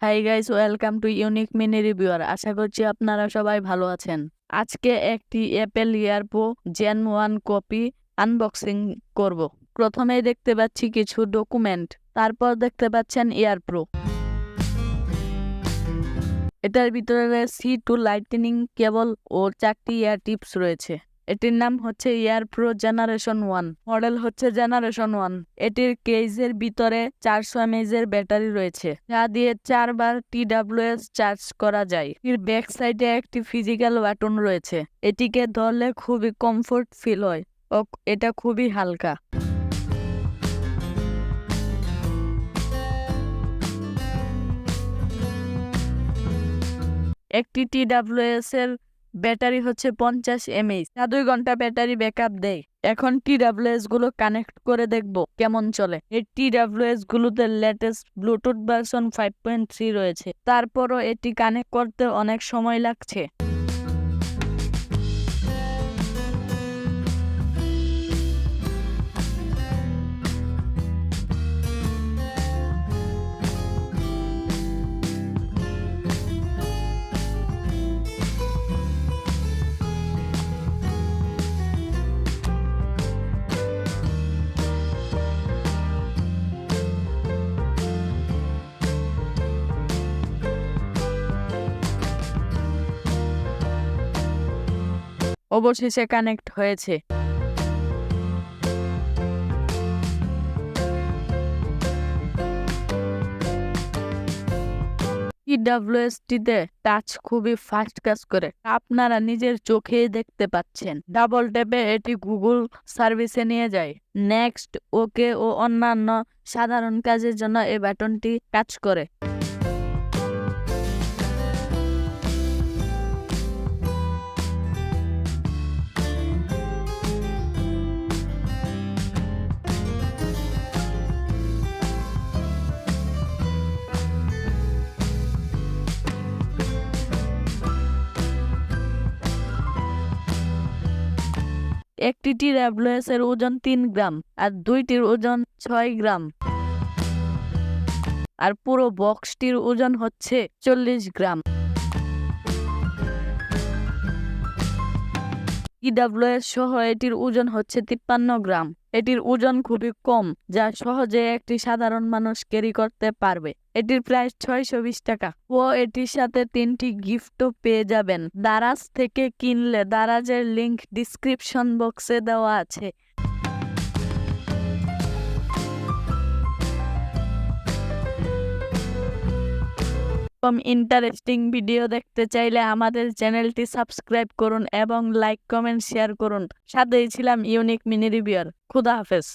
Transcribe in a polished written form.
High guys, welcome to Unique Mini Reviewer. আশা করছি আপনারা সবাই ভালো আছেন। আজকে একটি Apple AirPods gen 1 copy unboxing করব। প্রথমেই দেখতে পাচ্ছি কিছু ডকুমেন্ট, তারপর দেখতে পাচ্ছেন এয়ারপ্রো। এটার ভিতরে C2 লাইটনিং কেবল ও 4টি এয়ার টিপস রয়েছে। এটির নাম হচ্ছে এয়ারপ্রো জেনারেশন 1, মডেল হচ্ছে জেনারেশন 1। এটির কেজের ভিতরে 400 mAh এর ব্যাটারি রয়েছে, যা দিয়ে 4 বার TWS চার্জ করা যায়। এর ব্যাক সাইডে একটি ফিজিক্যাল বাটন রয়েছে। এটিকে ধরলে খুবই কমফোর্ট ফিল হয় ও এটা খুবই হালকা। একটি TWS এর ব্যাটারি হচ্ছে 50 mAh, 2 ঘন্টা ব্যাটারি ব্যাকআপ দেয়। এখন TWS গুলো কানেক্ট করে দেখব কেমন চলে। এই TWS গুলোতে লেটেস্ট ব্লুটুথ ভার্সন 5.3 রয়েছে, তারপরও এটি কানেক্ট করতে অনেক সময় লাগছে। অবশেষে কানেক্ট হয়েছে। TWS-টিতে টাচ খুবই ফাস্ট কাজ করে, আপনারা নিজের চোখেই দেখতে পাচ্ছেন। ডাবল ট্যাপে এটি গুগল সার্ভিসে নিয়ে যায়। নেক্সট, ওকে ও অন্যান্য সাধারণ কাজের জন্য এই বাটনটি কাজ করে। একটি TWS এর ওজন 3 গ্রাম আর দুইটির ওজন 6 গ্রাম, আর পুরো বক্সটির ওজন হচ্ছে 40 গ্রাম। TWS সহ এটির ওজন হচ্ছে 53 গ্রাম। এটির ওজন খুবই কম, যা সহজে একটি সাধারণ মানুষ ক্যারি করতে পারবে। এটির প্রাইস 620 টাকা ও এটির সাথে 3টি গিফটও পেয়ে যাবেন। দারাজ থেকে কিনলে দারাজের লিংক ডিসক্রিপশন বক্সে দেওয়া আছে। ইন্টারেস্টিং ভিডিও দেখতে চাইলে আমাদের চ্যানেলটি সাবস্ক্রাইব করুন এবং লাইক, কমেন্ট, শেয়ার করুন। সাথেই ছিলাম ইউনিক মিনি রিভিউয়ার। খুদা হাফেজ।